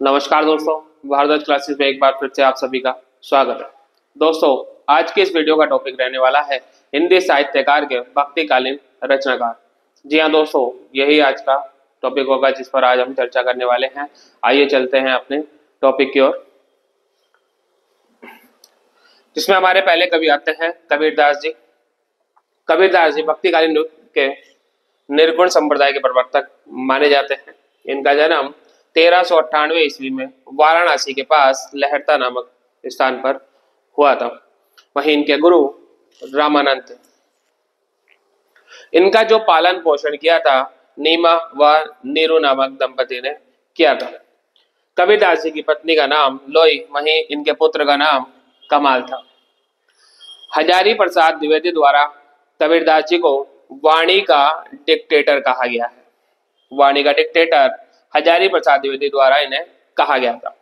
नमस्कार दोस्तों, भारद्वाज क्लासेस में एक बार फिर से आप सभी का स्वागत है। दोस्तों, आज के इस वीडियो का टॉपिक रहने वाला है हिंदी साहित्यकार के भक्तिकालीन रचनाकार। जी हाँ दोस्तों, यही आज का टॉपिक होगा जिस पर आज हम चर्चा करने वाले हैं। आइए चलते हैं अपने टॉपिक की ओर, जिसमें हमारे पहले कवि आते हैं कबीरदास जी। कबीरदास जी भक्तिकालीन के निर्गुण संप्रदाय के प्रवर्तक माने जाते हैं। इनका जन्म 1398 ईस्वी में वाराणसी के पास लहरता नामक स्थान पर हुआ था। वहीं इनके गुरु रामानंद थे। इनका जो पालन पोषण किया था नीमा व नीरू नामक दंपति ने किया था। कबीरदास जी की पत्नी का नाम लोई, वहीं इनके पुत्र का नाम कमाल था। हजारी प्रसाद द्विवेदी द्वारा कबीरदास जी को वाणी का डिक्टेटर कहा गया है। वाणी का डिक्टेटर हजारी प्रसाद द्विवेदी द्वारा इन्हें कहा गया था।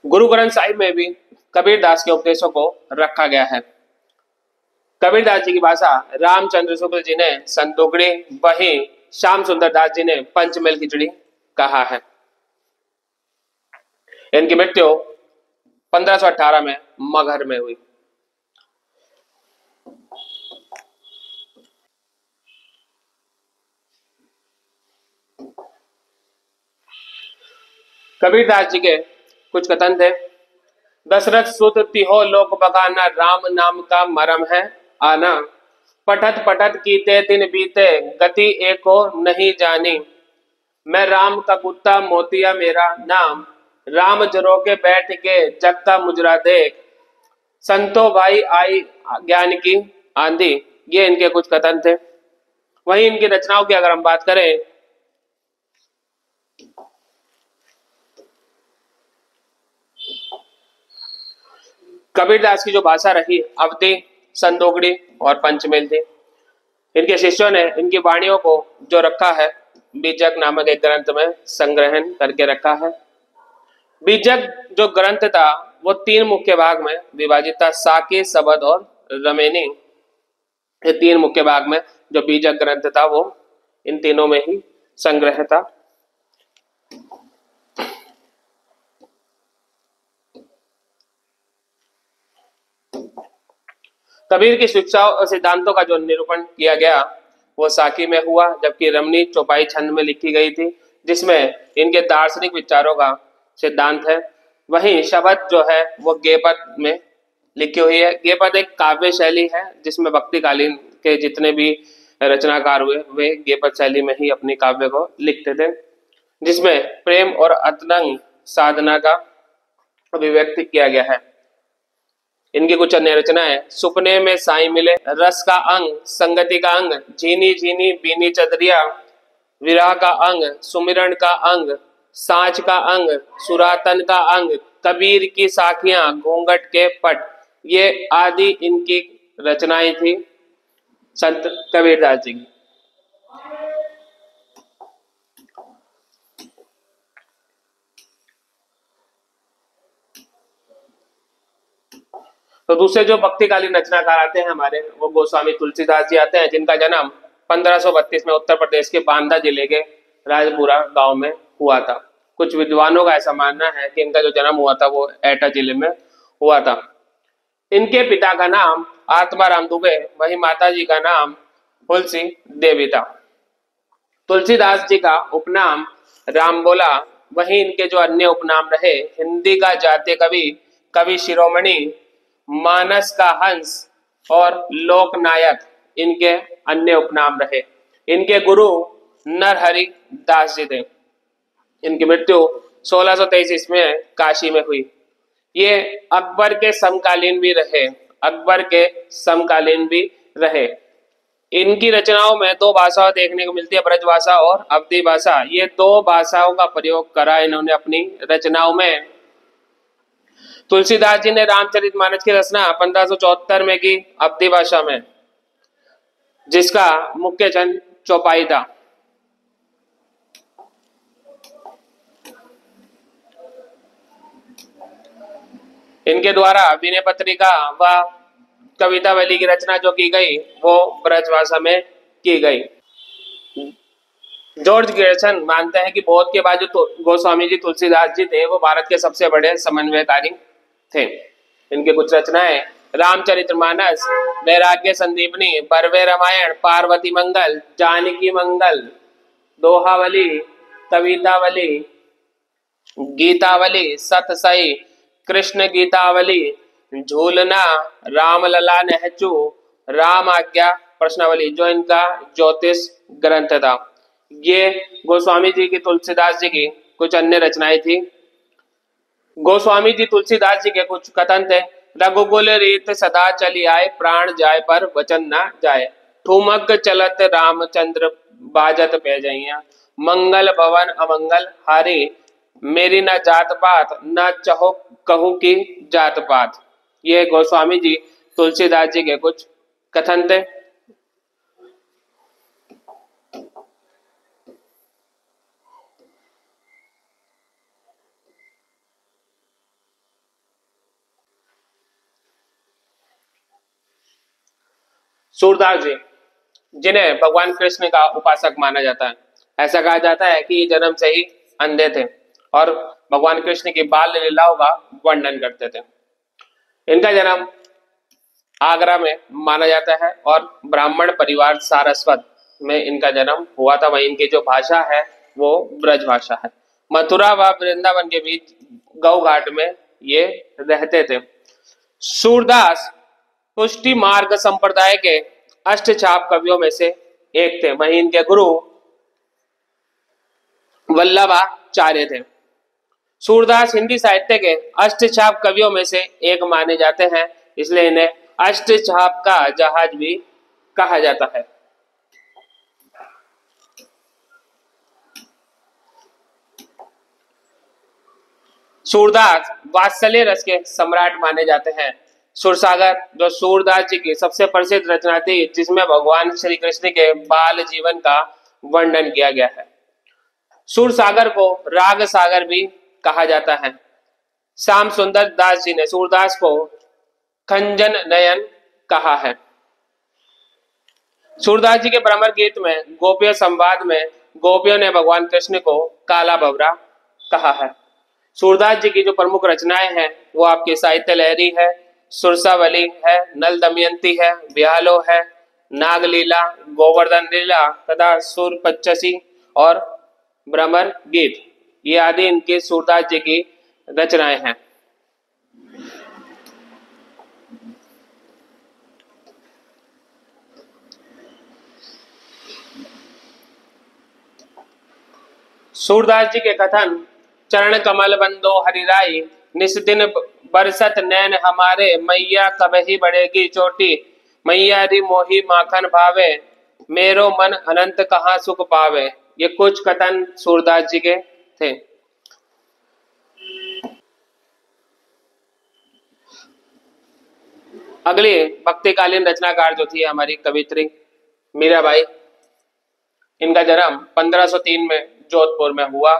गुरु ग्रंथ साहिब में भी कबीरदास के उपदेशों को रखा गया है। कबीरदास जी की भाषा रामचंद्र शुक्ल जी ने संतोकड़ी, वहीं श्याम सुंदर दास जी ने पंचमेल खिचड़ी कहा है। इनकी मृत्यु 1518 में मगहर में हुई। कबीरदास जी के कुछ कथन थे। दशरथ सुत तिहो लोक बगाना, राम नाम का मरम है आना। पठत पठत कीते दिन बीते, गति एको नहीं जानी। मैं राम का कुत्ता मोतिया मेरा नाम, राम जरो के बैठ के जग का मुजरा देख। संतो भाई आई ज्ञान की आंधी। ये इनके कुछ कथन थे। वहीं इनकी रचनाओं की अगर हम बात करें, कबीरदास की जो भाषा रही अवधी, संदोगड़ी और पंचमेल थी। इनके शिष्यों ने इनकी वाणियों को जो रखा है बीजक नामक एक ग्रंथ में संग्रहण करके रखा है। बीजक जो ग्रंथ था वो 3 मुख्य भाग में विभाजित था, साकी, सबद और रमेनी। ये 3 मुख्य भाग में जो बीजक ग्रंथ था वो इन तीनों में ही संग्रह था। कबीर की शिक्षा और सिद्धांतों का जो निरूपण किया गया वो साकी में हुआ, जबकि रमनी चौपाई छंद में लिखी गई थी, जिसमें इनके दार्शनिक विचारों का सिद्धांत है। वहीं शबद जो है वो गेपद में लिखी हुई है। गेपद एक काव्य शैली है जिसमें भक्तिकालीन के जितने भी रचनाकार हुए वे गेपद शैली में ही अपनी काव्य को लिखते थे, जिसमें प्रेम और अतरंग साधना का अभिव्यक्ति किया गया है। इनकी कुछ अन्य रचनाएं, सुपने में साई मिले, रस का अंग, संगति का अंग, झीनी झीनी बीनी चदरिया, विरह का अंग, सुमिरन का अंग, सांच का अंग, सुरातन का अंग, कबीर की साखियां, घूंघट के पट, ये आदि इनकी रचनाएं थी संत कबीरदास जी की। तो दूसरे जो भक्तिकालीन रचनाकार आते हैं हमारे, वो गोस्वामी तुलसीदास जी आते हैं, जिनका जन्म 1532 में उत्तर प्रदेश के बांदा जिले के राजपुरा गांव में हुआ था। कुछ विद्वानों का ऐसा मानना है कि इनका जो जन्म हुआ था वो एटा जिले में हुआ था। इनके पिता का नाम आत्माराम दुबे, वहीं माता जी का नाम तुलसी देवी था। तुलसीदास जी का उपनाम रामबोला, वहीं इनके जो अन्य उपनाम रहे, हिंदी का जातीय कवि, कवि शिरोमणि, मानस का हंस और लोकनायक इनके अन्य उपनाम रहे। इनके गुरु नरहरि दास जी थे। इनकी मृत्यु 1623 ईस्वी में काशी में हुई। ये अकबर के समकालीन भी रहे। अकबर के समकालीन भी रहे। इनकी रचनाओं में 2 भाषाएं देखने को मिलती है, ब्रज भाषा और अवधी भाषा। ये 2 भाषाओं का प्रयोग करा इन्होंने अपनी रचनाओं में। तुलसीदास जी ने रामचरितमानस की रचना 1574 में की अवधी भाषा में, जिसका मुख्य छंद चौपाई था। इनके द्वारा विनय पत्रिका व कवितावली की रचना जो की गई वो ब्रजभाषा में की गई। जॉर्ज ग्रेसन मानते हैं कि बौद्ध के बाद जो गोस्वामी जी तुलसीदास जी थे वो भारत के सबसे बड़े समन्वयकारी थे। इनके कुछ रचनाएं रामचरितमानस, वैराग्य संदीपनी, बरवे रामायण, पार्वती मंगल, जानकी मंगल, दोहावली, कवितावली, गीतावली, सतसई, कृष्ण गीतावली, झूलना, रामलला नेहचू, राम आज्ञा प्रश्नावली, जो इनका ज्योतिष ग्रंथ था। ये गोस्वामी जी की तुलसीदास जी की कुछ अन्य रचनाएं थी। गोस्वामी जी तुलसीदास जी के कुछ कथन थे। रघुकुल रीत सदा चली आए, प्राण जाए पर वचन न जाए। ठुमक चलत रामचंद्र बाजत पैजैया, मंगल भवन अमंगल हारी, मेरी न जात पात न चहो कहूं की जात पात। ये गोस्वामी जी तुलसीदास जी के कुछ कथन थे। सूरदास जी, जिन्हें भगवान कृष्ण का उपासक माना जाता है, ऐसा कहा जाता है कि जन्म से ही अंधे थे और भगवान कृष्ण की बाल लीलाओं का वर्णन करते थे। इनका जन्म आगरा में माना जाता है और ब्राह्मण परिवार सारस्वत में इनका जन्म हुआ था। वहीं इनकी जो भाषा है वो ब्रज भाषा है। मथुरा व वृंदावन के बीच गौ घाट में ये रहते थे। सूरदास पुष्टि मार्ग संप्रदाय के अष्टछाप कवियों में से एक थे। वहीं इनके गुरु वल्लभाचार्य थे। सूरदास हिंदी साहित्य के अष्टछाप कवियों में से एक माने जाते हैं, इसलिए इन्हें अष्टछाप का जहाज भी कहा जाता है। सूरदास वात्सल्य रस के सम्राट माने जाते हैं। सुरसागर जो सूरदास जी की सबसे प्रसिद्ध रचना थी, जिसमें भगवान श्री कृष्ण के बाल जीवन का वर्णन किया गया है। सूरसागर को राग सागर भी कहा जाता है। श्याम सुंदर दास जी ने सूरदास को खंजन नयन कहा है। सूरदास जी के भ्रमर गीत में गोपियों संवाद में गोपियों ने भगवान कृष्ण को काला भवरा कहा है। सूरदास जी की जो प्रमुख रचनाएं हैं वो आपकी साहित्य लहरी है, सुरसावली है, नल दमयंती है, ब्यालो है, नागलीला, गोवर्धन लीला तथा सुर पच्चसी और भ्रमर गीत, ये आदि इनकी सूरदास जी की रचनाएं हैं। सूरदास जी के कथन चरण कमल बंदो हरिराई, निस दिन बरसत नैन हमारे, मैया कब ही बढ़ेगी चोटी, मैया री मोही माखन भावे, मेरो मन अनंत कहाँ सुख पावे। ये कुछ कथन सूरदास जी के थे। अगली भक्तिकालीन रचनाकार जो थी हमारी कवित्री मीराबाई। इनका जन्म 1503 में जोधपुर में हुआ,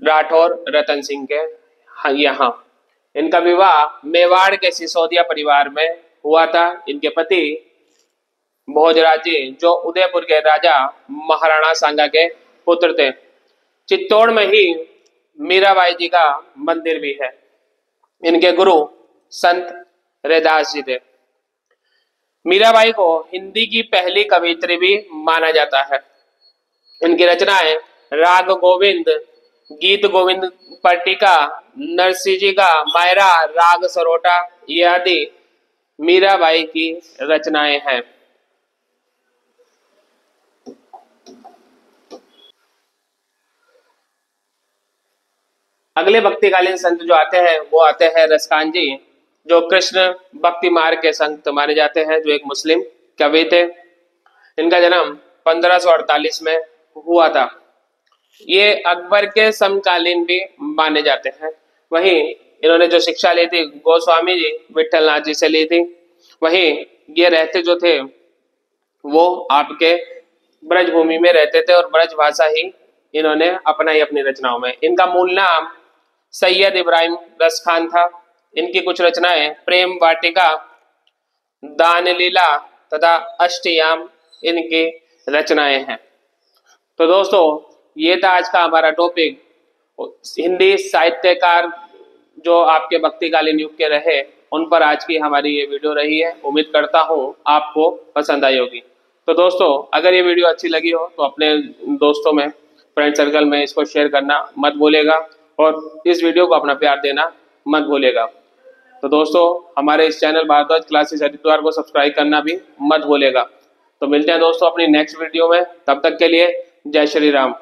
राठौर रतन सिंह के यहाँ। इनका विवाह मेवाड़ के सिसोदिया परिवार में हुआ था। इनके पति भोजराज जी जो उदयपुर के राजा महाराणा सांगा के पुत्र थे। चित्तौड़ में ही मीराबाई जी का मंदिर भी है। इनके गुरु संत रैदास जी थे। मीराबाई को हिंदी की पहली कवियत्री भी माना जाता है। इनकी रचनाएं राग गोविंद, गीत गोविंद पट्टिका, नरसिंह जी का मायरा, राग सरोटा, ये आदि मीराबाई की रचनाएं हैं। अगले भक्तिकालीन संत जो आते हैं वो आते हैं रसखान जी, जो कृष्ण भक्ति मार्ग के संत माने जाते हैं, जो एक मुस्लिम कवि थे। इनका जन्म 1548 में हुआ था। ये अकबर के समकालीन भी माने जाते हैं। वहीं इन्होंने जो शिक्षा ली थी गोस्वामी जी विठलनाथ जी से ली थी। वहीं ये रहते जो थे वो आपके ब्रजभूमि में रहते थे और ब्रज भाषा ही इन्होंने अपनाई अपनी रचनाओं में। इनका मूल नाम सैयद इब्राहिम रस खान था। इनकी कुछ रचनाएं प्रेम वाटिका, दानलीला तथा अष्टयाम इनकी रचनाएं हैं। तो दोस्तों ये था आज का हमारा टॉपिक, हिंदी साहित्यकार जो आपके भक्तिकालीन युग के रहे उन पर आज की हमारी ये वीडियो रही है। उम्मीद करता हूँ आपको पसंद आई होगी। तो दोस्तों अगर ये वीडियो अच्छी लगी हो तो अपने दोस्तों में, फ्रेंड सर्कल में इसको शेयर करना मत भूलेगा और इस वीडियो को अपना प्यार देना मत भूलेगा। तो दोस्तों हमारे इस चैनल भारद्वाज क्लासेस हरिद्वार को सब्सक्राइब करना भी मत भूलेगा। तो मिलते हैं दोस्तों अपनी नेक्स्ट वीडियो में, तब तक के लिए जय श्री राम।